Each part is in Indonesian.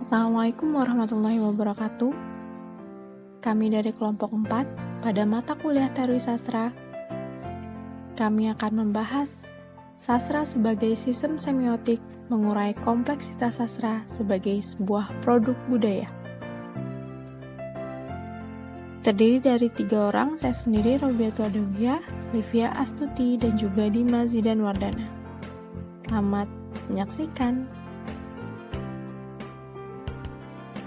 Assalamualaikum warahmatullahi wabarakatuh. Kami dari kelompok 4 pada mata kuliah teori sastra. Kami akan membahas sastra sebagai sistem semiotik, mengurai kompleksitas sastra sebagai sebuah produk budaya. Terdiri dari 3 orang, saya sendiri Robiatul Adawiyah, Livia Astuti, dan juga Dimas Zidan Wardana. Selamat menyaksikan.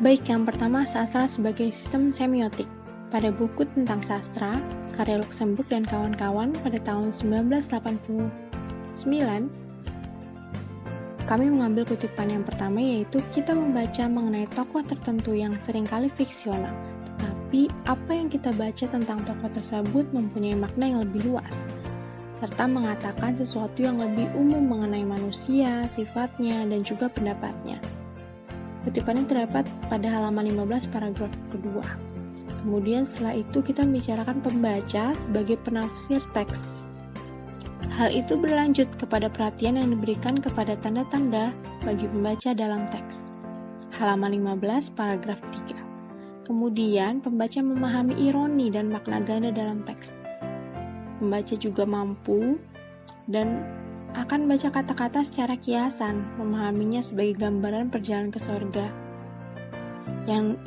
Baik, yang pertama sastra sebagai sistem semiotik. Pada buku tentang sastra, karya Luxemburg dan kawan-kawan pada tahun 1989, kami mengambil kutipan yang pertama, yaitu kita membaca mengenai tokoh tertentu yang seringkali fiksional. Tetapi, apa yang kita baca tentang tokoh tersebut mempunyai makna yang lebih luas, serta mengatakan sesuatu yang lebih umum mengenai manusia, sifatnya, dan juga pendapatnya. Kutipannya terdapat pada halaman 15 paragraf kedua. Kemudian setelah itu kita membicarakan pembaca sebagai penafsir teks. Hal itu berlanjut kepada perhatian yang diberikan kepada tanda-tanda bagi pembaca dalam teks. Halaman 15 paragraf 3. Kemudian pembaca memahami ironi dan makna ganda dalam teks. Pembaca juga mampu dan akan baca kata-kata secara kiasan, memahaminya sebagai gambaran perjalanan ke surga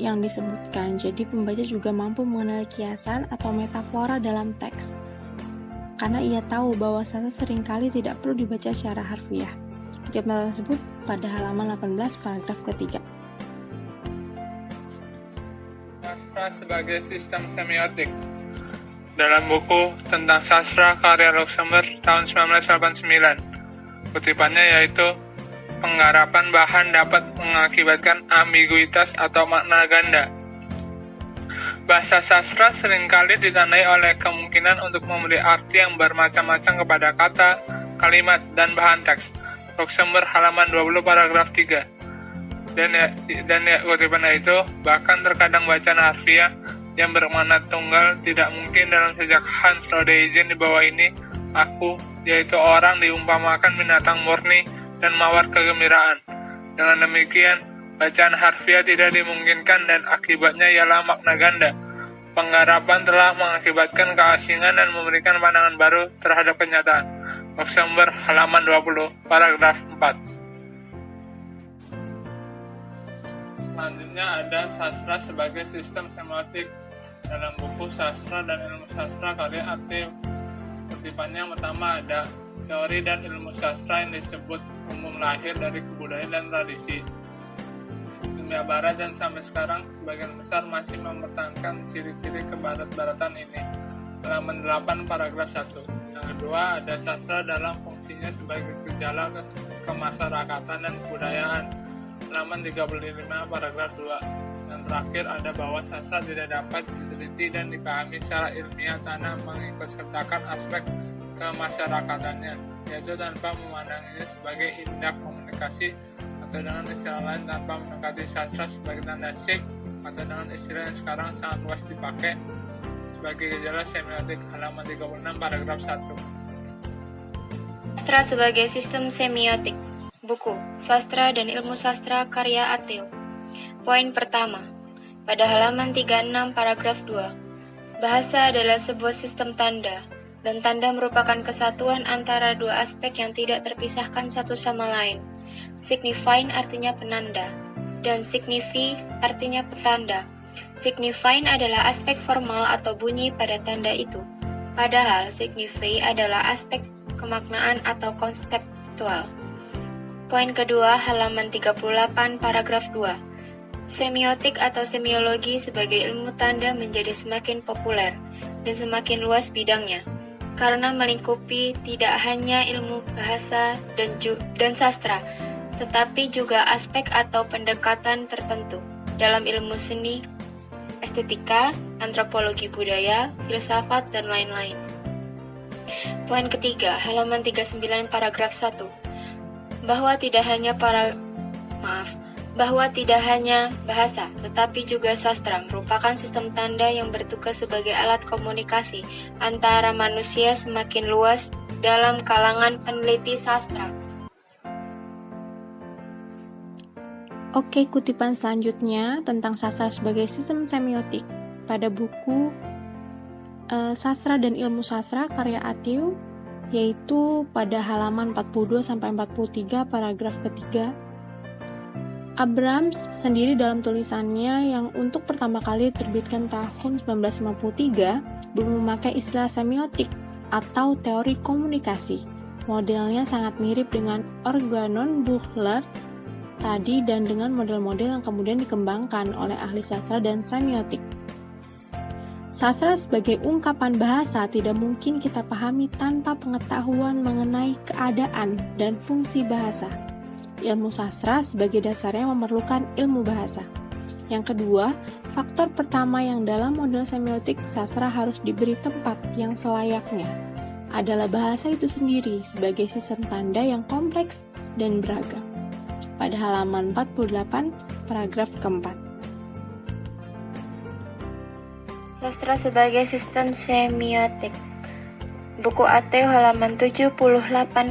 yang disebutkan. Jadi pembaca juga mampu mengenali kiasan atau metafora dalam teks, karena ia tahu bahwa sastra seringkali tidak perlu dibaca secara harfiah. Kutipan tersebut pada halaman 18 paragraf ketiga. Sastra sebagai sistem semiotik. Dalam buku tentang sastra karya Luxemburg tahun 1989, kutipannya yaitu penggarapan bahan dapat mengakibatkan ambiguitas atau makna ganda. Bahasa sastra seringkali ditandai oleh kemungkinan untuk memberi arti yang bermacam-macam kepada kata, kalimat, dan bahan teks. Luxemburg halaman 20 paragraf 3. Dan kutipannya itu bahkan terkadang bacaan harfiah yang bermakna tunggal tidak mungkin dalam sejak Hans Rodehagen di bawah ini. Aku, yaitu orang, diumpamakan binatang murni dan mawar kegembiraan. Dengan demikian, bacaan harfiah tidak dimungkinkan dan akibatnya ialah makna ganda. Penggarapan telah mengakibatkan keasingan dan memberikan pandangan baru terhadap kenyataan. Luxemburg halaman 20 paragraf 4. Selanjutnya ada sastra sebagai sistem semiotik. Dalam buku Sastra dan Ilmu Sastra karya Aktif, kutipannya yang pertama ada teori dan ilmu sastra yang disebut umum lahir dari kebudayaan dan tradisi. Dunia barat dan sampai sekarang sebagian besar masih mempertahankan ciri-ciri kebarat-baratan ini. Halaman 8 paragraf 1. Yang kedua ada sastra dalam fungsinya sebagai gejala kemasyarakatan dan kebudayaan. Halaman 35 paragraf 2. Yang terakhir ada bahwa sastra tidak dapat diteliti dan dipahami secara ilmiah tanpa mengikutsertakan aspek kemasyarakatannya, yaitu tanpa memandanginya sebagai induk komunikasi, atau dengan istilah lain tanpa mendekati sastra sebagai tanda sik, atau dengan istilah yang sekarang sangat luas dipakai sebagai gejala semiotik. Halaman 36 paragraf 1. Sastra sebagai sistem semiotik. Buku Sastra dan Ilmu Sastra karya Ateo. Poin pertama, pada halaman 36 paragraf 2, bahasa adalah sebuah sistem tanda, dan tanda merupakan kesatuan antara dua aspek yang tidak terpisahkan satu sama lain. Signifying artinya penanda, dan signifi artinya petanda. Signifying adalah aspek formal atau bunyi pada tanda itu, padahal signify adalah aspek kemaknaan atau konseptual. Poin kedua, halaman 38 paragraf 2. Semiotik atau semiologi sebagai ilmu tanda menjadi semakin populer dan semakin luas bidangnya, karena melingkupi tidak hanya ilmu bahasa dan sastra, tetapi juga aspek atau pendekatan tertentu dalam ilmu seni, estetika, antropologi budaya, filsafat, dan lain-lain. Poin ketiga, halaman 39 paragraf 1. Bahwa tidak hanya bahasa, tetapi juga sastra merupakan sistem tanda yang bertugas sebagai alat komunikasi antara manusia semakin luas dalam kalangan peneliti sastra. Oke, kutipan selanjutnya tentang sastra sebagai sistem semiotik pada buku Sastra dan Ilmu Sastra karya Ateo, yaitu pada halaman 42-43 paragraf ketiga. Abrams sendiri dalam tulisannya yang untuk pertama kali diterbitkan tahun 1953 belum memakai istilah semiotik atau teori komunikasi. Modelnya sangat mirip dengan organon Buchler tadi dan dengan model-model yang kemudian dikembangkan oleh ahli sastra dan semiotik. Sastra sebagai ungkapan bahasa tidak mungkin kita pahami tanpa pengetahuan mengenai keadaan dan fungsi bahasa. Ilmu sastra sebagai dasarnya memerlukan ilmu bahasa. Yang kedua, faktor pertama yang dalam model semiotik sastra harus diberi tempat yang selayaknya adalah bahasa itu sendiri sebagai sistem tanda yang kompleks dan beragam. Pada halaman 48, paragraf keempat. Sastra sebagai sistem semiotik. Buku Ateo halaman 78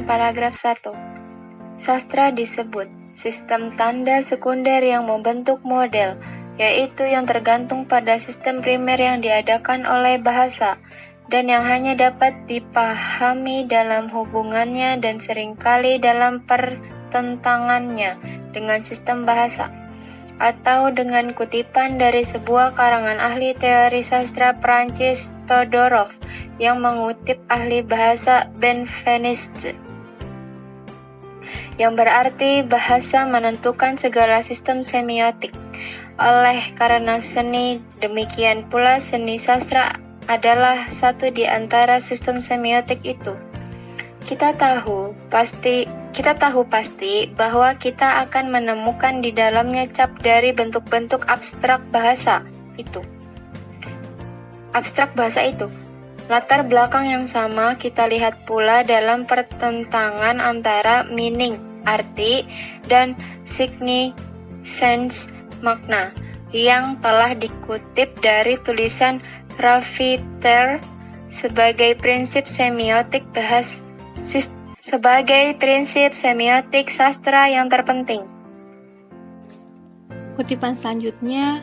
paragraf 1. Sastra disebut sistem tanda sekunder yang membentuk model, yaitu yang tergantung pada sistem primer yang diadakan oleh bahasa, dan yang hanya dapat dipahami dalam hubungannya dan seringkali dalam pertentangannya dengan sistem bahasa, atau dengan kutipan dari sebuah karangan ahli teori sastra Prancis Todorov yang mengutip ahli bahasa Benveniste, yang berarti bahasa menentukan segala sistem semiotik. Oleh karena seni, demikian pula seni sastra adalah satu di antara sistem semiotik itu. Kita tahu pasti bahwa kita akan menemukan di dalamnya cap dari bentuk-bentuk abstrak bahasa itu. Latar belakang yang sama kita lihat pula dalam pertentangan antara meaning, arti, dan significance, makna, yang telah dikutip dari tulisan Raffiter sebagai prinsip semiotik sastra yang terpenting. Kutipan selanjutnya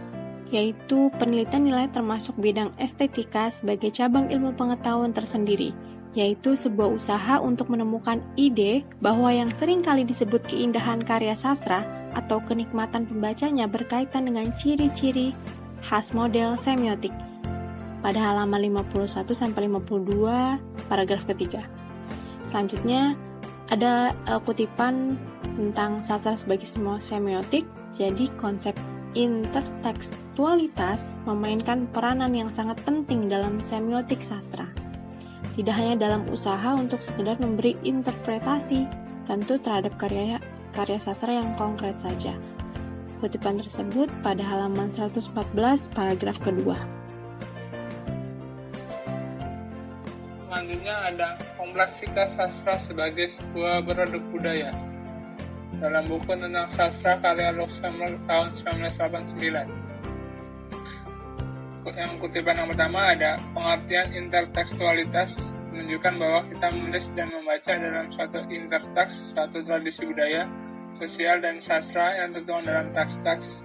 yaitu penelitian nilai termasuk bidang estetika sebagai cabang ilmu pengetahuan tersendiri, yaitu sebuah usaha untuk menemukan ide bahwa yang sering kali disebut keindahan karya sastra atau kenikmatan pembacanya berkaitan dengan ciri-ciri khas model semiotik. Pada halaman 51-52, paragraf ketiga. Selanjutnya, ada kutipan tentang sastra sebagai semiotik, jadi konsep intertekstualitas memainkan peranan yang sangat penting dalam semiotik sastra. Tidak hanya dalam usaha untuk sekedar memberi interpretasi, tentu terhadap karya sastra yang konkret saja. Kutipan tersebut pada halaman 114, paragraf kedua. Selanjutnya ada kompleksitas sastra sebagai sebuah produk budaya. Dalam buku tentang sastra karya Luxemburg tahun 1989. Yang kutipan yang pertama ada pengertian intertekstualitas, menunjukkan bahwa kita menulis dan membaca dalam suatu interteks, suatu tradisi budaya, sosial, dan sastra yang tertuang dalam teks-teks.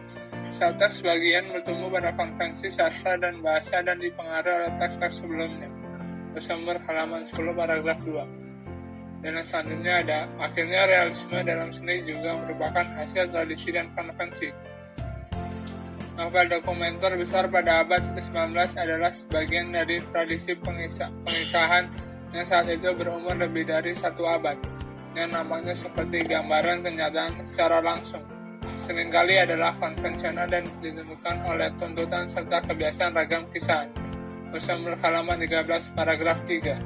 Teks sebagian bertumbuh pada konvensi sastra dan bahasa dan dipengaruhi oleh teks-teks sebelumnya. Luxemburg halaman 10 paragraf 2. Dan yang selanjutnya ada, akhirnya realisme dalam seni juga merupakan hasil tradisi dan konvensi. Novel dokumenter besar pada abad ke-19 adalah sebagian dari tradisi pengisahan yang saat itu berumur lebih dari 1 abad, yang nampaknya seperti gambaran kenyataan secara langsung. Seringkali adalah konvensional dan ditentukan oleh tuntutan serta kebiasaan ragam kisahan. Luxemburg halaman 13 paragraf 3.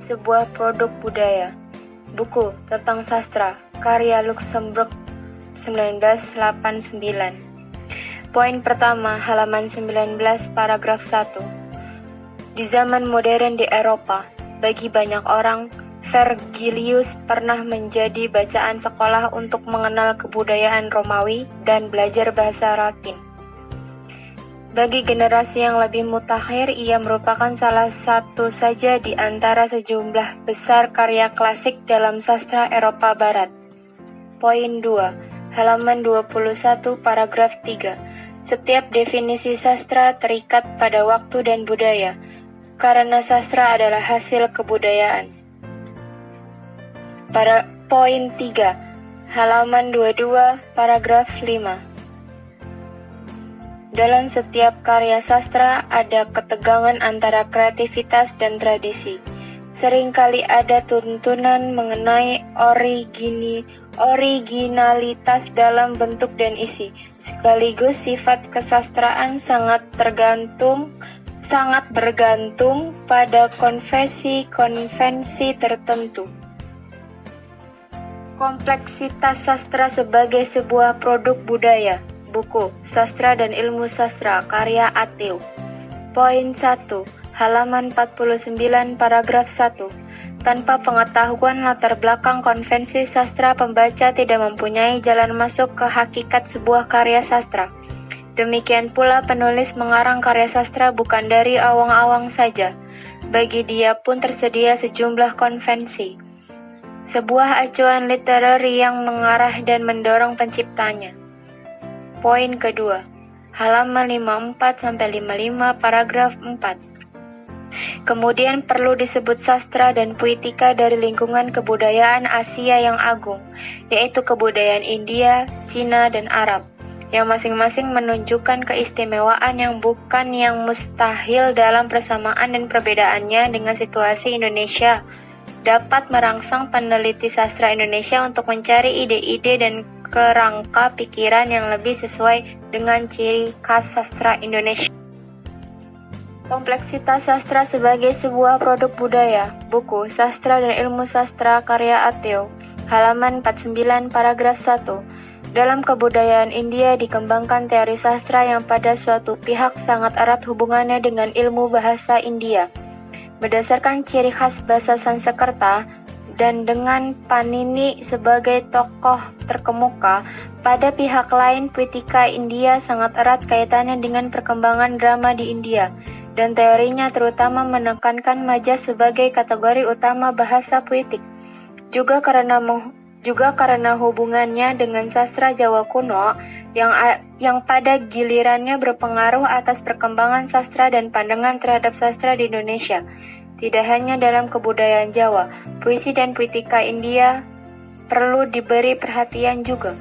Sebuah produk budaya. Buku tentang sastra karya Luxemburg 1989. Poin pertama, halaman 19 paragraf 1. Di zaman modern di Eropa, bagi banyak orang, Vergilius pernah menjadi bacaan sekolah untuk mengenal kebudayaan Romawi dan belajar bahasa Latin. Bagi generasi yang lebih mutakhir, ia merupakan salah satu saja di antara sejumlah besar karya klasik dalam sastra Eropa Barat. Poin 2, halaman 21, paragraf 3. Setiap definisi sastra terikat pada waktu dan budaya, karena sastra adalah hasil kebudayaan. Pada poin 3, halaman 22, paragraf 5. Dalam setiap karya sastra ada ketegangan antara kreativitas dan tradisi. Seringkali ada tuntunan mengenai originalitas dalam bentuk dan isi. Sekaligus sifat kesastraan sangat bergantung pada konvensi tertentu. Kompleksitas sastra sebagai sebuah produk budaya. Buku Sastra dan Ilmu Sastra karya Atiu. Poin 1, halaman 49, paragraf 1. Tanpa pengetahuan latar belakang konvensi sastra, pembaca tidak mempunyai jalan masuk ke hakikat sebuah karya sastra. Demikian pula penulis mengarang karya sastra bukan dari awang-awang saja. Bagi dia pun tersedia sejumlah konvensi, sebuah acuan litereri yang mengarah dan mendorong penciptanya. Poin kedua, halaman 54-55, paragraf 4. Kemudian perlu disebut sastra dan puitika dari lingkungan kebudayaan Asia yang agung, yaitu kebudayaan India, Cina, dan Arab, yang masing-masing menunjukkan keistimewaan yang bukan yang mustahil dalam persamaan dan perbedaannya dengan situasi Indonesia, dapat merangsang peneliti sastra Indonesia untuk mencari ide-ide dan kerangka pikiran yang lebih sesuai dengan ciri khas sastra Indonesia. Kompleksitas sastra sebagai sebuah produk budaya. Buku Sastra dan Ilmu Sastra karya Atiu, halaman 49, paragraf 1. Dalam kebudayaan India dikembangkan teori sastra yang pada suatu pihak sangat erat hubungannya dengan ilmu bahasa India. Berdasarkan ciri khas bahasa Sanskerta dan dengan Panini sebagai tokoh terkemuka, pada pihak lain puitika India sangat erat kaitannya dengan perkembangan drama di India, dan teorinya terutama menekankan majas sebagai kategori utama bahasa puitik. Juga karena hubungannya dengan sastra Jawa kuno yang pada gilirannya berpengaruh atas perkembangan sastra dan pandangan terhadap sastra di Indonesia. Tidak hanya dalam kebudayaan Jawa, puisi dan puitika India perlu diberi perhatian juga.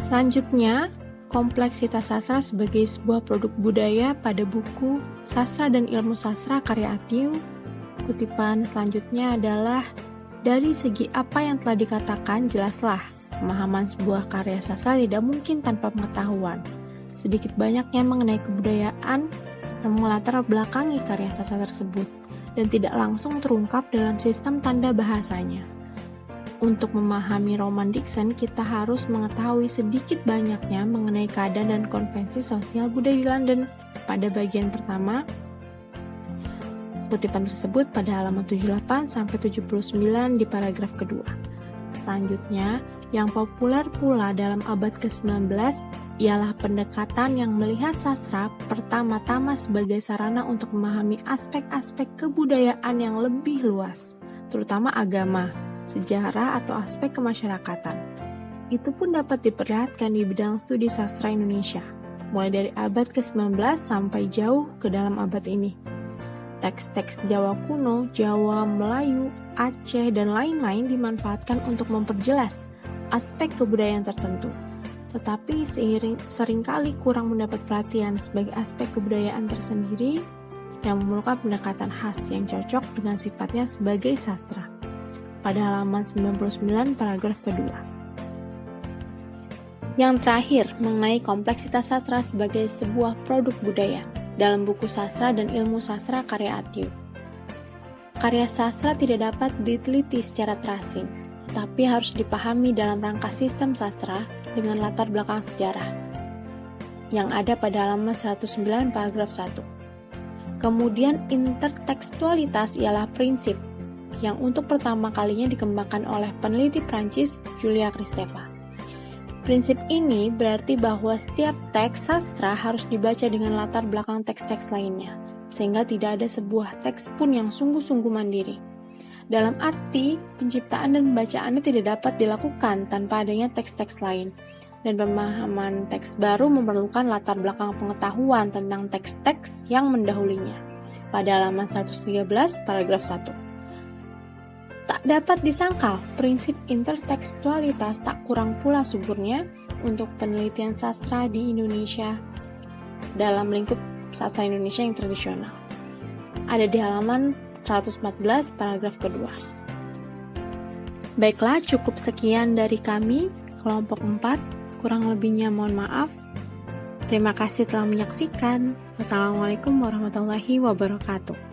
Selanjutnya, kompleksitas sastra sebagai sebuah produk budaya pada buku Sastra dan Ilmu Sastra karya Atiu. Kutipan selanjutnya adalah, dari segi apa yang telah dikatakan, jelaslah pemahaman sebuah karya sastra tidak mungkin tanpa pengetahuan. Sedikit banyaknya mengenai kebudayaan yang melatar belakangi karya sastra tersebut dan tidak langsung terungkap dalam sistem tanda bahasanya. Untuk memahami roman Dickens, kita harus mengetahui sedikit banyaknya mengenai keadaan dan konvensi sosial budaya di London. Pada bagian pertama, kutipan tersebut pada halaman 78-79 di paragraf kedua. Selanjutnya, yang populer pula dalam abad ke-19 ialah pendekatan yang melihat sastra pertama-tama sebagai sarana untuk memahami aspek-aspek kebudayaan yang lebih luas, terutama agama, sejarah, atau aspek kemasyarakatan. Itu pun dapat diperlihatkan di bidang studi sastra Indonesia, mulai dari abad ke-19 sampai jauh ke dalam abad ini. Teks-teks Jawa kuno, Jawa, Melayu, Aceh, dan lain-lain dimanfaatkan untuk memperjelas aspek kebudayaan tertentu, tetapi seringkali kurang mendapat perhatian sebagai aspek kebudayaan tersendiri yang memerlukan pendekatan khas yang cocok dengan sifatnya sebagai sastra. Pada halaman 99 paragraf kedua. Yang terakhir, mengenai kompleksitas sastra sebagai sebuah produk budaya dalam buku Sastra dan Ilmu Sastra karya Atiu. Karya sastra tidak dapat diteliti secara terasing, tetapi harus dipahami dalam rangka sistem sastra dengan latar belakang sejarah yang ada pada halaman 109 paragraf 1. Kemudian intertekstualitas ialah prinsip yang untuk pertama kalinya dikembangkan oleh peneliti Prancis Julia Kristeva. Prinsip ini berarti bahwa setiap teks sastra harus dibaca dengan latar belakang teks-teks lainnya, sehingga tidak ada sebuah teks pun yang sungguh-sungguh mandiri. Dalam arti, penciptaan dan pembacaannya tidak dapat dilakukan tanpa adanya teks-teks lain. Dan pemahaman teks baru memerlukan latar belakang pengetahuan tentang teks-teks yang mendahulinya. Pada halaman 113, paragraf 1. Tak dapat disangkal, prinsip intertekstualitas tak kurang pula suburnya untuk penelitian sastra di Indonesia dalam lingkup sastra Indonesia yang tradisional. Ada di halaman 114, paragraf kedua. Baiklah, cukup sekian dari kami, kelompok 4. Kurang lebihnya mohon maaf. Terima kasih telah menyaksikan. Wassalamualaikum warahmatullahi wabarakatuh.